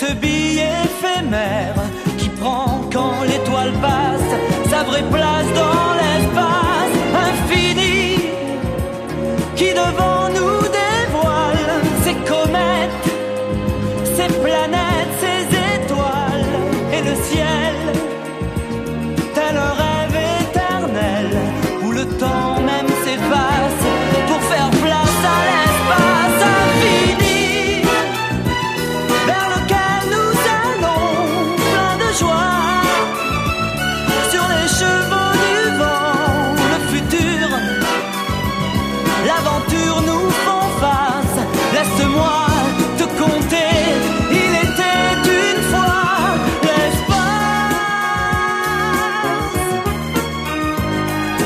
cette bille éphémère qui prend quand l'étoile passe sa vraie place dans l'espace infini, qui devant nous dévoile ses comètes, ses planètes, ses étoiles et le ciel, tel un rêve éternel où le temps même s'efface pour faire place à l'espace infini vers lequel nous allons plein de joie sur les chevaux du vent. Le futur, l'aventure nous font face. Laisse-moi te conter, il était une fois l'espace.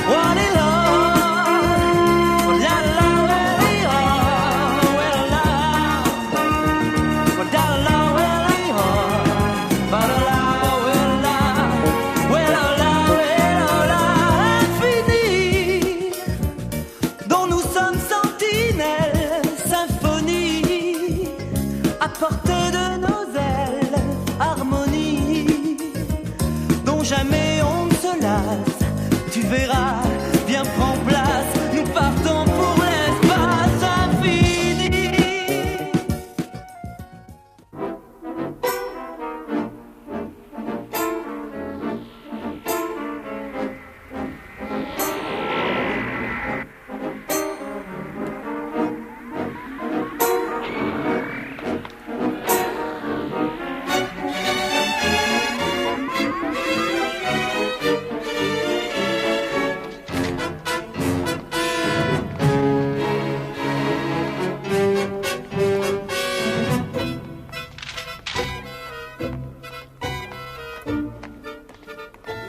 What is love? La la la la la la la infini dont nous sommes sentinelles, symphonie à portée de nos ailes, harmonie dont jamais on ne se lasse. Tu verras, viens prends place, nous partons pour l'espace infini.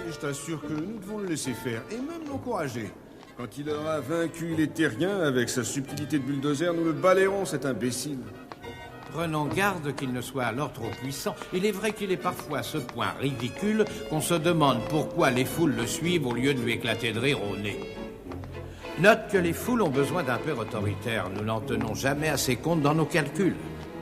Je t'assure que nous devons le laisser faire, et même l'encourager. Quand il aura vaincu les terriens avec sa subtilité de bulldozer, nous le balayerons, cet imbécile. Prenons garde qu'il ne soit alors trop puissant. Il est vrai qu'il est parfois à ce point ridicule qu'on se demande pourquoi les foules le suivent au lieu de lui éclater de rire au nez. Note que les foules ont besoin d'un père autoritaire. Nous n'en tenons jamais assez compte dans nos calculs.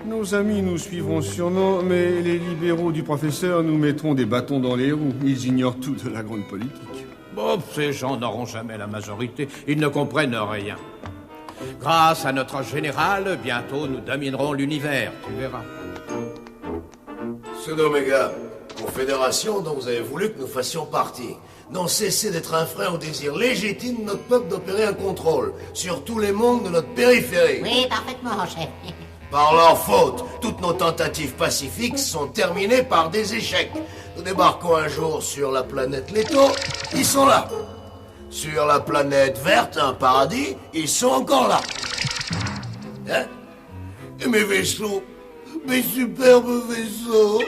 Nos amis nous suivront sûrement, mais les libéraux du professeur nous mettront des bâtons dans les roues. Ils ignorent tout de la grande politique. Bon, ces gens n'auront jamais la majorité. Ils ne comprennent rien. Grâce à notre général, bientôt nous dominerons l'univers. Tu verras. Pseudo-Omega, confédération dont vous avez voulu que nous fassions partie. Non, cessez d'être un frein au désir légitime de notre peuple d'opérer un contrôle sur tous les mondes de notre périphérie. Oui, parfaitement, chef. Par leur faute, toutes nos tentatives pacifiques sont terminées par des échecs. Nous débarquons un jour sur la planète Leto, ils sont là. Sur la planète verte, un paradis, ils sont encore là. Hein? Et mes vaisseaux, mes superbes vaisseaux.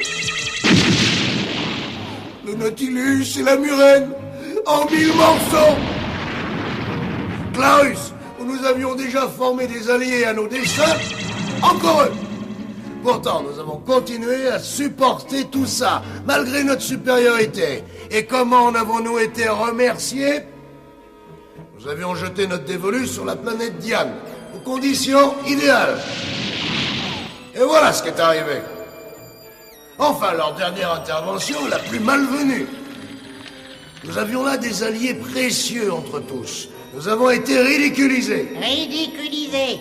Le Nautilus et la Murène, en 1000 morceaux. Clarus, où nous avions déjà formé des alliés à nos dessins, encore eux. Pourtant, nous avons continué à supporter tout ça, malgré notre supériorité. Et comment en avons-nous été remerciés? Nous avions jeté notre dévolu sur la planète Diane, aux conditions idéales. Et voilà ce qui est arrivé. Enfin, leur dernière intervention, la plus malvenue. Nous avions là des alliés précieux entre tous. Nous avons été ridiculisés. Ridiculisé.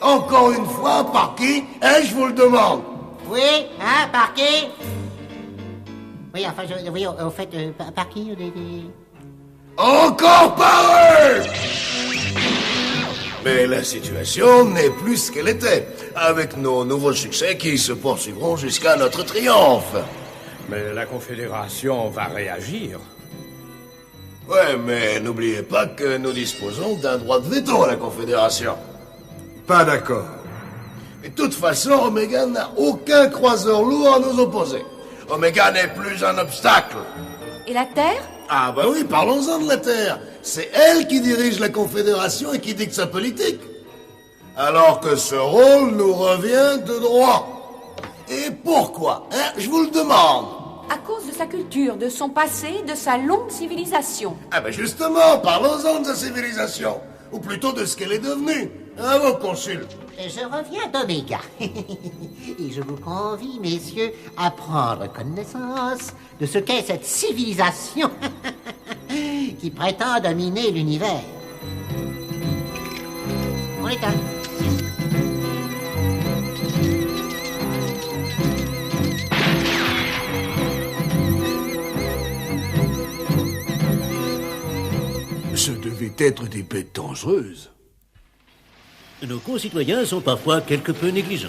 Encore une fois, par qui? Je vous le demande. Oui, hein, par qui? Oui, enfin, oui, au fait, par qui? Encore par eux! Mais la situation n'est plus ce qu'elle était, avec nos nouveaux succès qui se poursuivront jusqu'à notre triomphe. Mais la Confédération va réagir. Ouais, mais n'oubliez pas que nous disposons d'un droit de veto à la Confédération. Pas d'accord. De toute façon, Omega n'a aucun croiseur lourd à nous opposer. Omega n'est plus un obstacle. Et la Terre? Ah bah oui, parlons-en de la Terre. C'est elle qui dirige la Confédération et qui dicte sa politique. Alors que ce rôle nous revient de droit. Et pourquoi, hein? Je vous le demande. À cause de sa culture, de son passé, de sa longue civilisation. Ah ben justement, parlons-en de sa civilisation. Ou plutôt de ce qu'elle est devenue. Hein, vos consuls? Je reviens d'Oméga. Et je vous convie, messieurs, à prendre connaissance de ce qu'est cette civilisation qui prétend dominer l'univers. On est un... Ce devait être des bêtes dangereuses. Nos concitoyens sont parfois quelque peu négligents.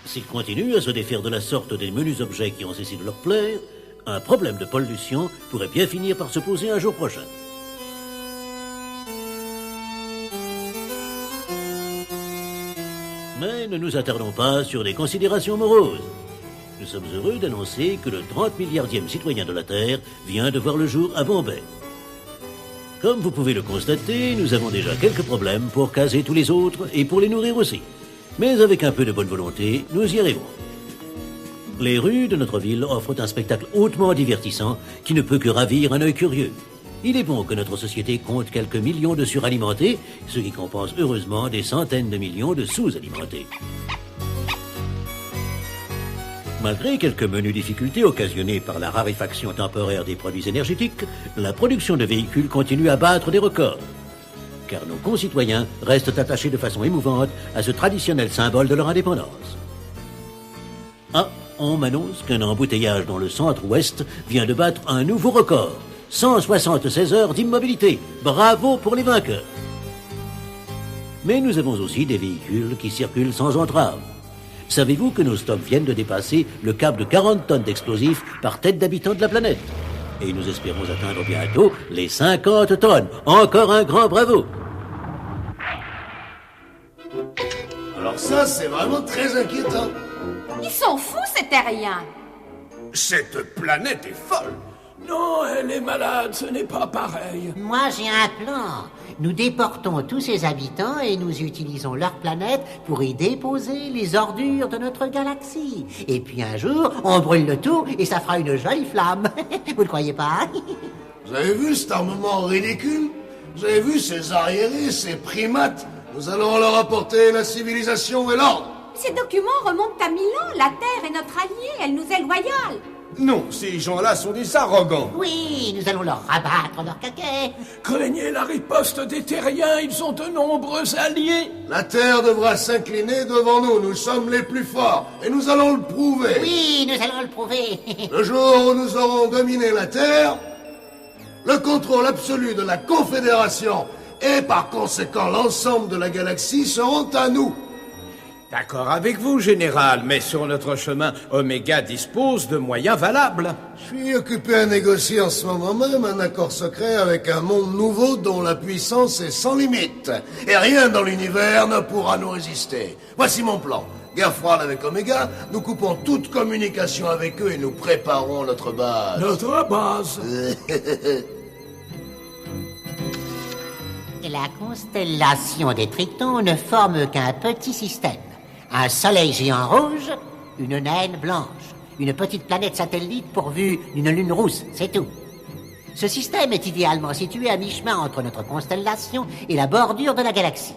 S'ils continuent à se défaire de la sorte des menus objets qui ont cessé de leur plaire, un problème de pollution pourrait bien finir par se poser un jour prochain. Mais ne nous attardons pas sur les considérations moroses. Nous sommes heureux d'annoncer que le 30 milliardième citoyen de la Terre vient de voir le jour à Bombay. Comme vous pouvez le constater, nous avons déjà quelques problèmes pour caser tous les autres et pour les nourrir aussi. Mais avec un peu de bonne volonté, nous y arrivons. Les rues de notre ville offrent un spectacle hautement divertissant qui ne peut que ravir un œil curieux. Il est bon que notre société compte quelques millions de suralimentés, ce qui compense heureusement des centaines de millions de sous-alimentés. Malgré quelques menues difficultés occasionnées par la raréfaction temporaire des produits énergétiques, la production de véhicules continue à battre des records. Car nos concitoyens restent attachés de façon émouvante à ce traditionnel symbole de leur indépendance. Ah, on m'annonce qu'un embouteillage dans le centre-ouest vient de battre un nouveau record. 176 heures d'immobilité. Bravo pour les vainqueurs. Mais nous avons aussi des véhicules qui circulent sans entrave. Savez-vous que nos stocks viennent de dépasser le cap de 40 tonnes d'explosifs par tête d'habitant de la planète? Et nous espérons atteindre bientôt les 50 tonnes. Encore un grand bravo! Alors ça, c'est vraiment très inquiétant. Ils sont fous, ces terriens. Cette planète est folle. Non, elle est malade, ce n'est pas pareil. Moi, j'ai un plan. Nous déportons tous ces habitants et nous utilisons leur planète pour y déposer les ordures de notre galaxie. Et puis un jour, on brûle le tout et ça fera une jolie flamme. Vous ne croyez pas? Vous avez vu cet armement ridicule? Vous avez vu ces arriérés, ces primates? Nous allons leur apporter la civilisation et l'ordre. Ces documents remontent à 1000 ans. La Terre est notre alliée, elle nous est loyale. Non, ces gens-là sont des arrogants. Oui, nous allons leur rabattre leur caquet. Craignez la riposte des terriens, ils ont de nombreux alliés. La Terre devra s'incliner devant nous. Nous sommes les plus forts et nous allons le prouver. Oui, nous allons le prouver. Le jour où nous aurons dominé la Terre, le contrôle absolu de la Confédération et par conséquent l'ensemble de la galaxie seront à nous. D'accord avec vous, général, mais sur notre chemin, Oméga dispose de moyens valables. Je suis occupé à négocier en ce moment même un accord secret avec un monde nouveau dont la puissance est sans limite. Et rien dans l'univers ne pourra nous résister. Voici mon plan. Guerre froide avec Oméga, nous coupons toute communication avec eux et nous préparons notre base. Notre base. La constellation des Tritons ne forme qu'un petit système. Un soleil géant rouge, une naine blanche, une petite planète satellite pourvue d'une lune rousse, c'est tout. Ce système est idéalement situé à mi-chemin entre notre constellation et la bordure de la galaxie.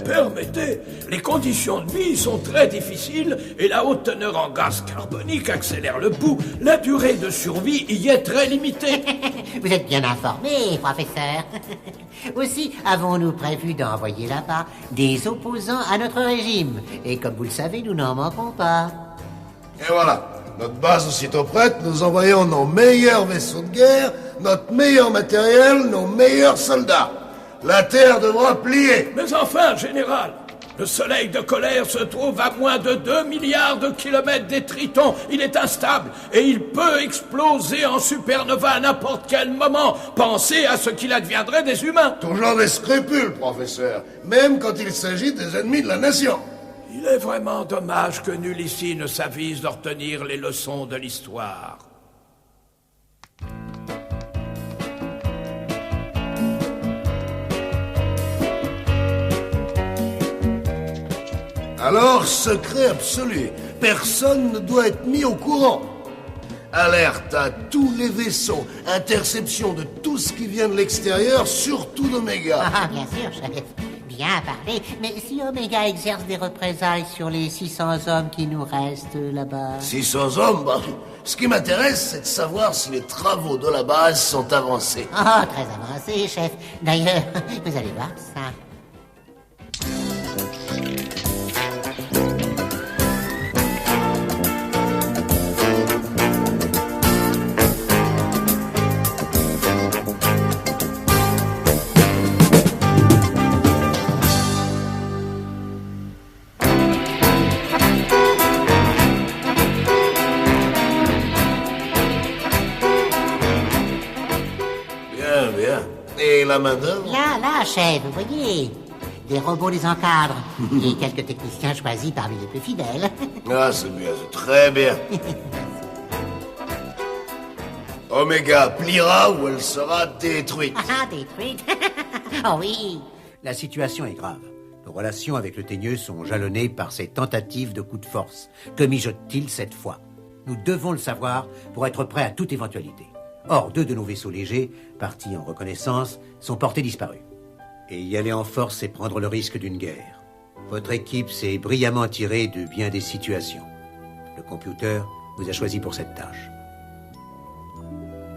Permettez, les conditions de vie sont très difficiles et la haute teneur en gaz carbonique accélère le pouls. La durée de survie y est très limitée. Vous êtes bien informé, professeur. Aussi, avons-nous prévu d'envoyer là-bas des opposants à notre régime. Et comme vous le savez, nous n'en manquons pas. Et voilà, notre base aussitôt prête, nous envoyons nos meilleurs vaisseaux de guerre, notre meilleur matériel, nos meilleurs soldats. La Terre devra plier. Mais enfin, général, le soleil de colère se trouve à moins de 2 milliards de kilomètres des Tritons. Il est instable et il peut exploser en supernova à n'importe quel moment. Pensez à ce qu'il adviendrait des humains. Toujours des scrupules, professeur, même quand il s'agit des ennemis de la nation. Il est vraiment dommage que nul ici ne s'avise de retenir les leçons de l'histoire. Alors, secret absolu. personne ne doit être mis au courant. Alerte à tous les vaisseaux, interception de tout ce qui vient de l'extérieur, surtout d'Oméga. Ah, bien sûr, chef. Bien parlé. Mais si Oméga exerce des représailles sur les 600 hommes qui nous restent là-bas... 600 hommes, bah, ce qui m'intéresse, c'est de savoir si les travaux de la base sont avancés. Ah, très avancé, chef. D'ailleurs, vous allez voir ça. Bien. Et la main-d'œuvre? Là, chef, vous voyez. Des robots les encadrent. Et quelques techniciens choisis parmi les plus fidèles. Ah, c'est bien, c'est très bien. Oméga pliera ou elle sera détruite. Ah, détruite. Oh oui. La situation est grave. Nos relations avec le Teigneux sont jalonnées par ces tentatives de coups de force. Que mijote-t-il cette fois? Nous devons le savoir pour être prêts à toute éventualité. Or, 2 de nos vaisseaux légers, partis en reconnaissance, sont portés disparus. Et y aller en force, c'est prendre le risque d'une guerre. Votre équipe s'est brillamment tirée de bien des situations. Le computer vous a choisi pour cette tâche.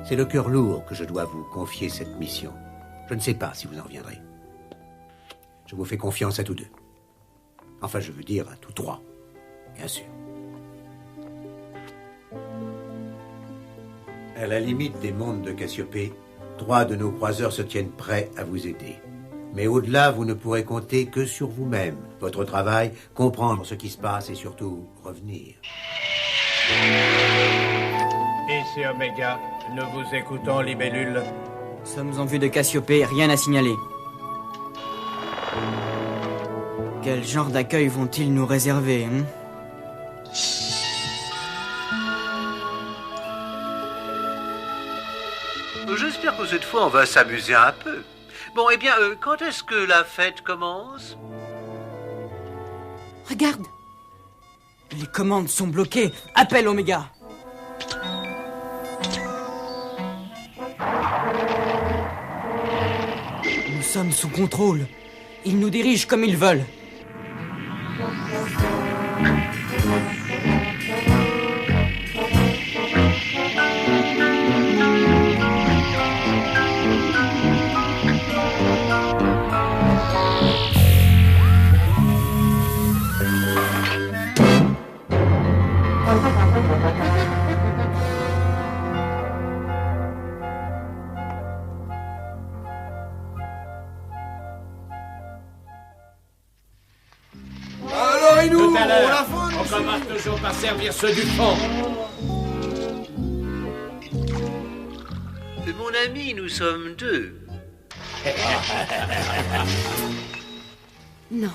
C'est le cœur lourd que je dois vous confier cette mission. Je ne sais pas si vous en reviendrez. Je vous fais confiance à tous 2. Enfin, je veux dire à tous 3, bien sûr. À la limite des mondes de Cassiopée, 3 de nos croiseurs se tiennent prêts à vous aider. Mais au-delà, vous ne pourrez compter que sur vous-même, votre travail, comprendre ce qui se passe et surtout revenir. Ici Oméga, nous vous écoutons, libellule. Nous sommes en vue de Cassiopée, rien à signaler. Quel genre d'accueil vont-ils nous réserver, hein? J'espère que cette fois, on va s'amuser un peu. Bon, eh bien, quand est-ce que la fête commence? Regarde! Les commandes sont bloquées. Appelle Oméga! Nous sommes sous contrôle. Ils nous dirigent comme ils veulent. Alors, et nous, Tout à on l'heure, la fin, on commence toujours par servir ceux du fond. Mon ami, nous sommes 2. Non.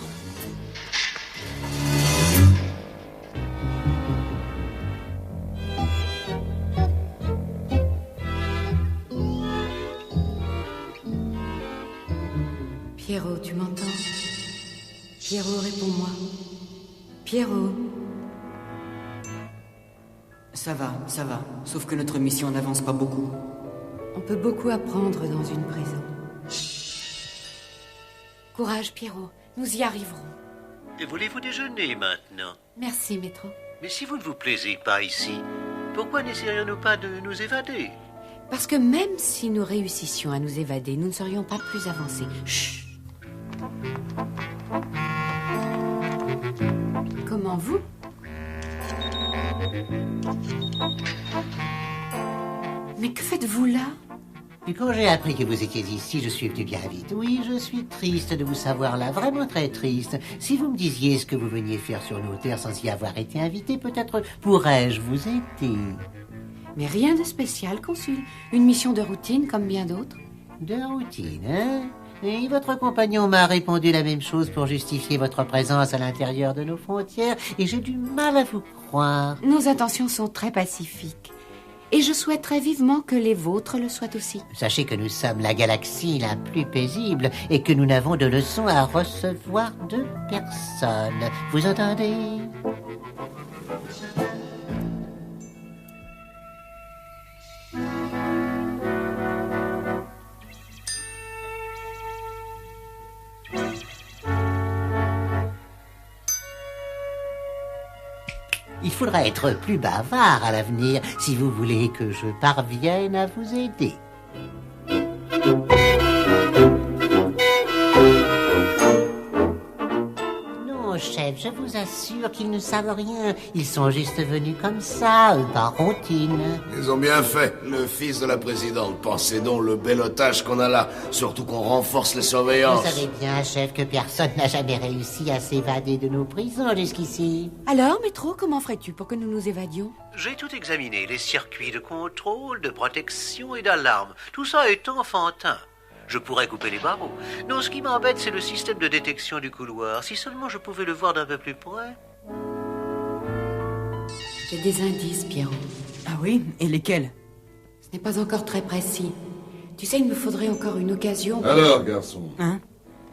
Pierrot, tu m'entends? Pierrot, réponds-moi. Pierrot. Ça va. Sauf que notre mission n'avance pas beaucoup. On peut beaucoup apprendre dans une prison. Courage, Pierrot. Nous y arriverons. Et voulez-vous déjeuner maintenant? Merci, Métro. Mais si vous ne vous plaisez pas ici, pourquoi n'essayerions-nous pas de nous évader? Parce que même si nous réussissions à nous évader, nous ne serions pas plus avancés. Chut. Comment vous? Mais que faites-vous là? Et quand j'ai appris que vous étiez ici, je suis venu bien vite. Oui, je suis triste de vous savoir là, vraiment très triste. Si vous me disiez ce que vous veniez faire sur nos terres sans y avoir été invité, peut-être pourrais-je vous aider. Mais rien de spécial, Consul. Une mission de routine comme bien d'autres. De routine, hein? Et votre compagnon m'a répondu la même chose pour justifier votre présence à l'intérieur de nos frontières, et j'ai du mal à vous croire. Nos intentions sont très pacifiques. Et je souhaiterais vivement que les vôtres le soient aussi. Sachez que nous sommes la galaxie la plus paisible et que nous n'avons de leçons à recevoir de personne. Vous entendez? Il faudra être plus bavard à l'avenir si vous voulez que je parvienne à vous aider. Non, chef, je vous assure qu'ils ne savent rien. Ils sont juste venus comme ça, par routine. Ils ont bien fait. Le fils de la présidente. Pensez donc le bel otage qu'on a là. Surtout qu'on renforce les surveillances. Vous savez bien, chef, que personne n'a jamais réussi à s'évader de nos prisons jusqu'ici. Alors, Métro, comment ferais-tu pour que nous nous évadions? J'ai tout examiné, les circuits de contrôle, de protection et d'alarme. Tout ça est enfantin. Je pourrais couper les barreaux. Non, ce qui m'embête, c'est le système de détection du couloir. Si seulement je pouvais le voir d'un peu plus près. J'ai des indices, Pierrot. Ah oui? Et lesquels? Ce n'est pas encore très précis. Tu sais, il me faudrait encore une occasion pour... Alors, garçon, Hein?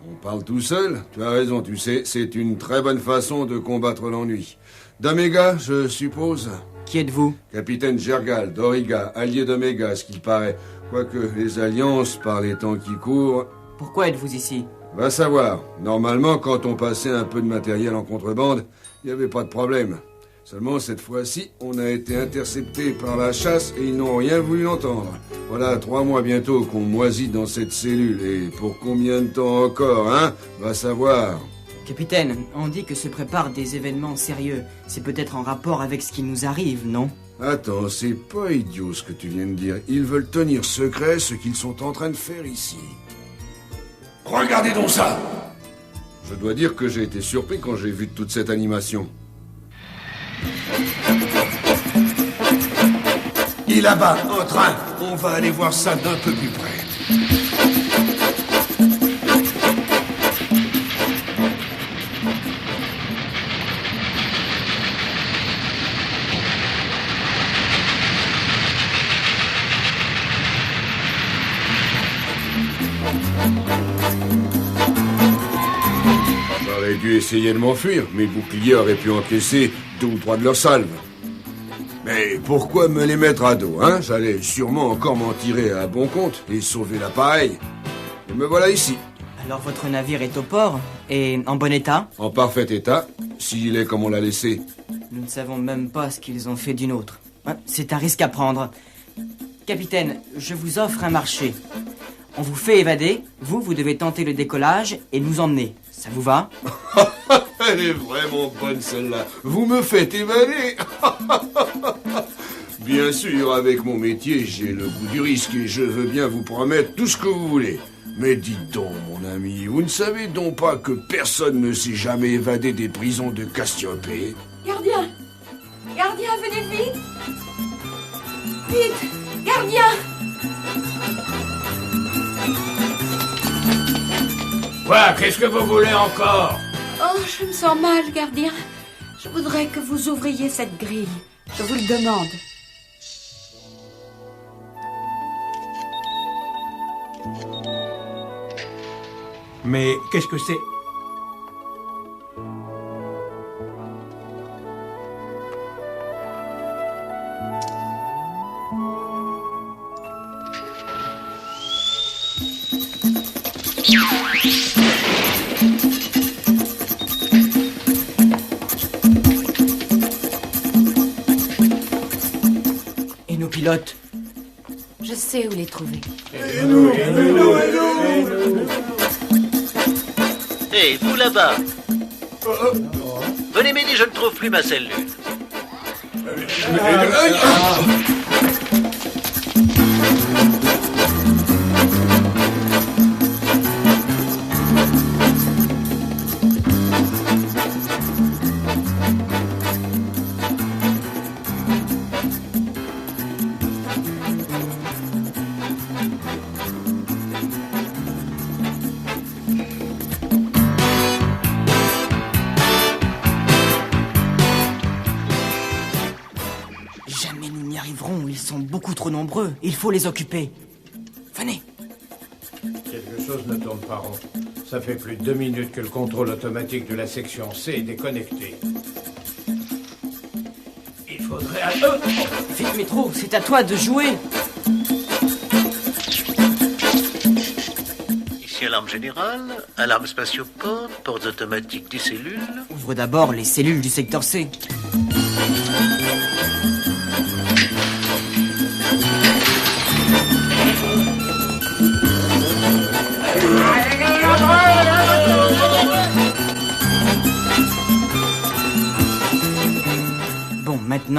on parle tout seul? Tu as raison, tu sais, c'est une très bonne façon de combattre l'ennui. D'Omega, je suppose? Qui êtes-vous? Capitaine Jergal, d'Origa, allié d'Omega, ce qu'il paraît. Quoique les alliances, par les temps qui courent... Pourquoi êtes-vous ici? Va savoir. Normalement, quand on passait un peu de matériel en contrebande, il n'y avait pas de problème. Seulement, cette fois-ci, on a été intercepté par la chasse et ils n'ont rien voulu entendre. Voilà 3 mois bientôt qu'on moisit dans cette cellule. Et pour combien de temps encore, hein? Va savoir. Capitaine, on dit que se préparent des événements sérieux. C'est peut-être en rapport avec ce qui nous arrive, non? Attends, c'est pas idiot ce que tu viens de dire. Ils veulent tenir secret ce qu'ils sont en train de faire ici. Regardez donc ça! Je dois dire que j'ai été surpris quand j'ai vu toute cette animation. Il est là-bas, en train. On va aller voir ça d'un peu plus près. J'aurais dû essayer de m'enfuir. Mes boucliers auraient pu encaisser 2 ou 3 de leurs salves. Mais pourquoi me les mettre à dos, hein? J'allais sûrement encore m'en tirer à bon compte et sauver l'appareil. Et me voilà ici. Alors votre navire est au port? Et en bon état? En parfait état, s'il est comme on l'a laissé. Nous ne savons même pas ce qu'ils ont fait du nôtre. C'est un risque à prendre. Capitaine, je vous offre un marché. On vous fait évader, vous devez tenter le décollage et nous emmener. Ça vous va? Elle est vraiment bonne celle-là. Vous me faites évader. Bien sûr, avec mon métier, j'ai le goût du risque et je veux bien vous promettre tout ce que vous voulez. Mais dites donc, mon ami, vous ne savez donc pas que personne ne s'est jamais évadé des prisons de Cassiopée? Gardien! Gardien, venez vite! Vite! Gardien! Quoi? Qu'est-ce que vous voulez encore? Oh, je me sens mal, gardien. Je voudrais que vous ouvriez cette grille. Je vous le demande. Mais qu'est-ce que c'est? Et nos pilotes? Je sais où les trouver. Hé, vous là-bas! Venez m'aider, je ne trouve plus ma cellule. Jamais nous n'y arriverons, ils sont beaucoup trop nombreux. Il faut les occuper. Venez. Quelque chose ne tourne pas rond. Ça fait plus de 2 minutes que le contrôle automatique de la section C est déconnecté. Il faudrait... Vite, Métro, c'est à toi de jouer. Ici alarme générale, alarme spatioport, portes automatiques des cellules. Ouvre d'abord les cellules du secteur C.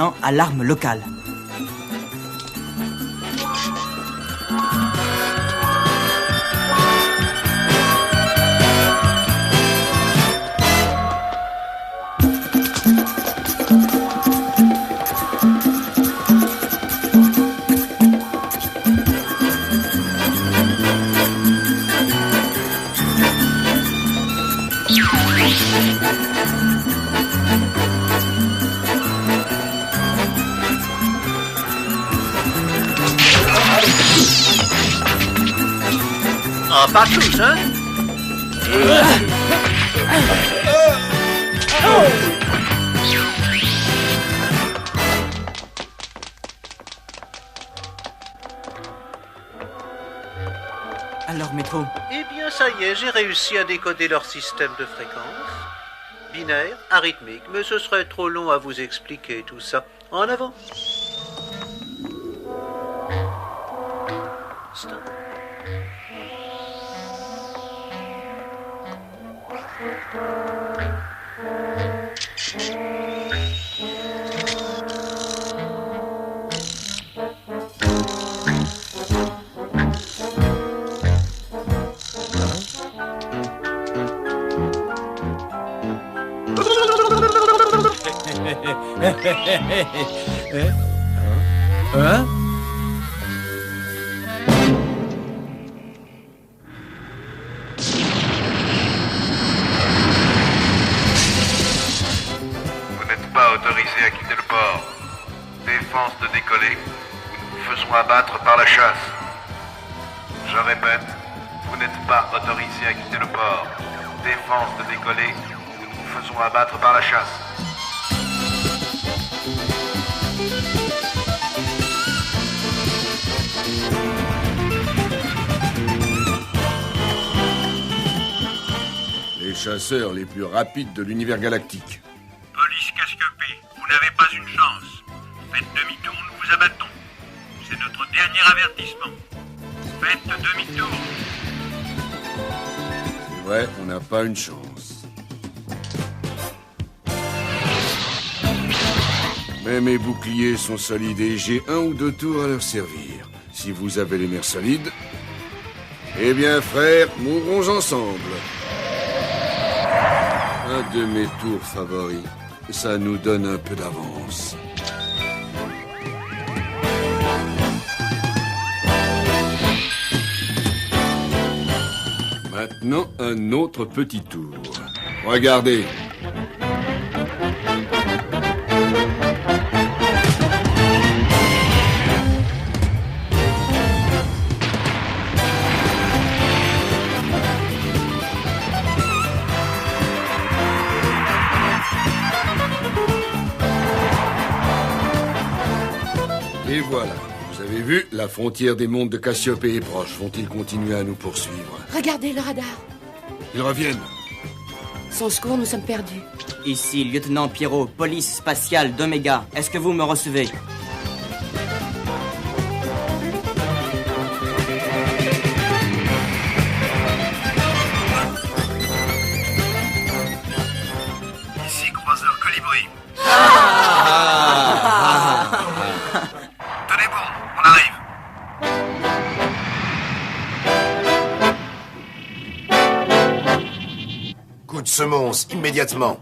maintenant à l'arme locale. Ah, pas tous, hein? Alors, Métro, Eh bien, ça y est, j'ai réussi à décoder leur système de fréquence. Binaire, arithmique, mais ce serait trop long à vous expliquer tout ça. En avant. Stop. Hein? Vous n'êtes pas autorisé à quitter le port. Défense de décoller, ou nous vous faisons abattre par la chasse. Je répète, vous n'êtes pas autorisé à quitter le port. Défense de décoller, ou nous vous faisons abattre par la chasse. Les chasseurs les plus rapides de l'univers galactique. Police Cassiopée, vous n'avez pas une chance. Faites demi-tour, nous vous abattons. C'est notre dernier avertissement. Faites demi-tour. C'est vrai, on n'a pas une chance. Mais mes boucliers sont solides et j'ai 1 ou 2 tours à leur servir. Si vous avez les nerfs solides, eh bien, frères, mourrons ensemble. Un de mes tours favoris. Ça nous donne un peu d'avance. Maintenant, un autre petit tour. Regardez. Et voilà, vous avez vu, la frontière des mondes de Cassiopée est proche. Vont-ils continuer à nous poursuivre? Regardez le radar. Ils reviennent. Sans secours, nous sommes perdus. ici lieutenant Pierrot, police spatiale d'Oméga. Est-ce que vous me recevez? Ici croiseur Colibri. Tenez bon, on arrive. Coup de semonce, immédiatement.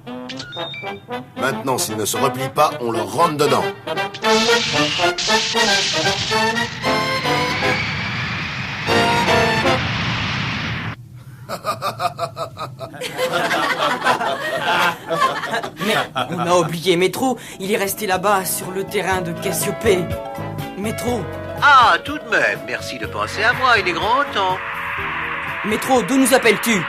Maintenant, s'ils ne se replient pas, on leur rentre dedans. Mais on a oublié Métro. Il est resté là-bas, sur le terrain de Cassiopée. Métro. Ah, tout de même, merci de penser à moi, il est grand temps. Métro, d'où nous appelles-tu?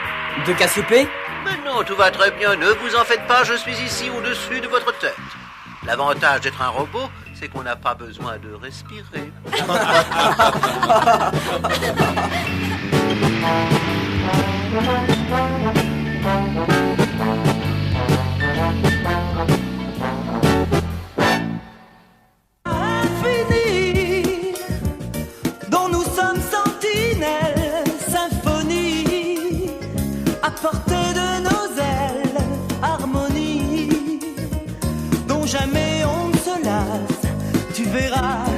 De Cassiopée? Mais non, tout va très bien, ne vous en faites pas, je suis ici au-dessus de votre tête. L'avantage d'être un robot, c'est qu'on n'a pas besoin de respirer. Infini, dont nous sommes sentinelles, symphonie, à portée de nos ailes, harmonie, dont jamais on ne se lasse. verras